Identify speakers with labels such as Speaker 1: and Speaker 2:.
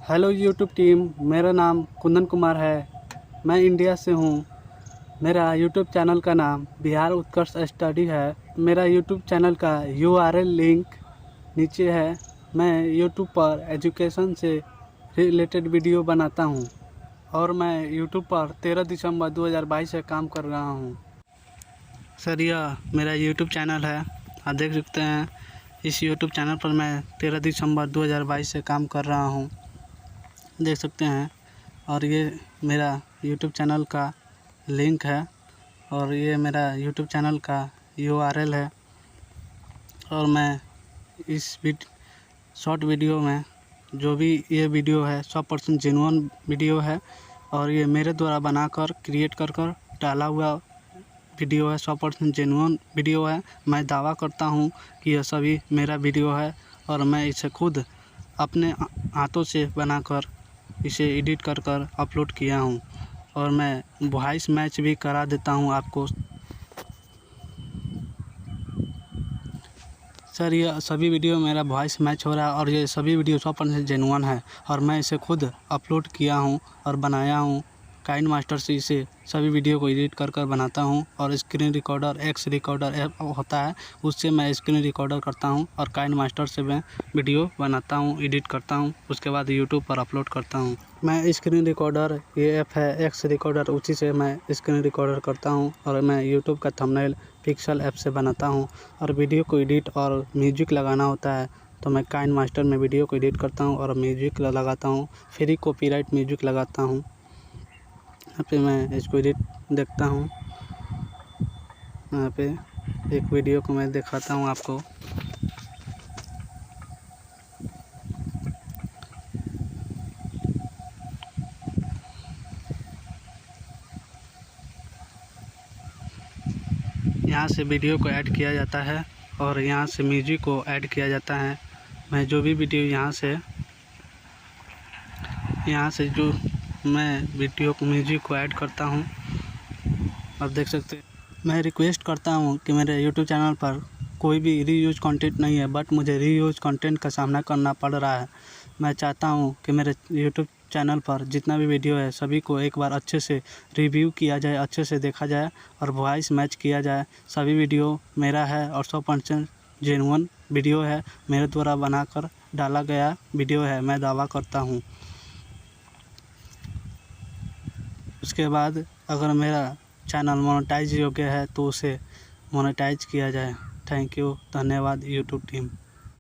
Speaker 1: Hello YouTube team, मेरा नाम कुंदन कुमार है। मैं इंडिया से हूँ। मेरा यूट्यूब चैनल का नाम बिहार उत्कर्ष स्टडी है। मेरा यूट्यूब चैनल का URL लिंक नीचे है। मैं यूट्यूब पर एजुकेशन से रिलेटेड वीडियो बनाता हूँ और मैं यूट्यूब पर 13 दिसंबर 2022 से काम कर रहा हूँ। सर, यह मेरा यूट्यूब चैनल है। आप देख सकते हैं, इस यूट्यूब चैनल पर मैं 13 दिसंबर 2022 से काम कर रहा हूँ, देख सकते हैं। और ये मेरा यूट्यूब चैनल का लिंक है और ये मेरा यूट्यूब चैनल का URL है। और मैं इस शॉर्ट वीडियो में जो भी ये वीडियो है 100% जेन्युइन वीडियो है और ये मेरे द्वारा बनाकर क्रिएट कर डाला हुआ वीडियो है। 100% जेन्युइन वीडियो है। मैं दावा करता हूँ कि यह सभी मेरा वीडियो है और मैं इसे खुद अपने हाथों से बनाकर इसे एडिट कर अपलोड किया हूँ और मैं वॉइस मैच भी करा देता हूँ आपको। सर, यह सभी वीडियो मेरा वॉइस मैच हो रहा है और ये सभी वीडियो 100% जेन्युइन है और मैं इसे खुद अपलोड किया हूँ और बनाया हूँ। काइन मास्टर से इसे सभी वीडियो को एडिट कर बनाता हूँ और screen recorder x recorder app होता है, उससे मैं स्क्रीन रिकॉर्डर करता हूँ और काइन मास्टर से मैं वीडियो बनाता हूँ, एडिट करता हूँ, उसके बाद यूट्यूब पर अपलोड करता हूँ। मैं स्क्रीन रिकॉर्डर, ये ऐप है एक्स रिकॉर्डर, उसी से मैं स्क्रीन रिकॉर्डर करता हूँ और मैं यूट्यूब का थंबनेल पिक्सल ऐप से बनाता हूँ। और वीडियो को एडिट और म्यूजिक लगाना होता है तो मैं काइन मास्टर में वीडियो को एडिट करता हूँ और म्यूजिक लगाता हूँ, फ्री कॉपीराइट म्यूजिक लगाता हूँ। यहाँ पे मैं इसको एडिट देखता हूँ। यहाँ पे एक वीडियो को मैं दिखाता हूँ आपको। यहाँ से वीडियो को ऐड किया जाता है और यहाँ से म्यूजिक को ऐड किया जाता है। मैं जो भी वीडियो यहाँ से जो मैं वीडियो को म्यूजिक को ऐड करता हूँ, आप देख सकते हैं। मैं रिक्वेस्ट करता हूँ कि मेरे यूट्यूब चैनल पर कोई भी रीयूज कंटेंट नहीं है, बट मुझे रीयूज कंटेंट का सामना करना पड़ रहा है। मैं चाहता हूँ कि मेरे यूट्यूब चैनल पर जितना भी वीडियो है सभी को एक बार अच्छे से रिव्यू किया जाए, अच्छे से देखा जाए और वॉइस मैच किया जाए। सभी वीडियो मेरा है और 100% जेन्युइन वीडियो है, मेरे द्वारा बनाकर डाला गया वीडियो है, मैं दावा करता हूँ। उसके बाद अगर मेरा चैनल मोनेटाइज योग्य है तो उसे मोनेटाइज किया जाए। थैंक यू, धन्यवाद यूट्यूब टीम।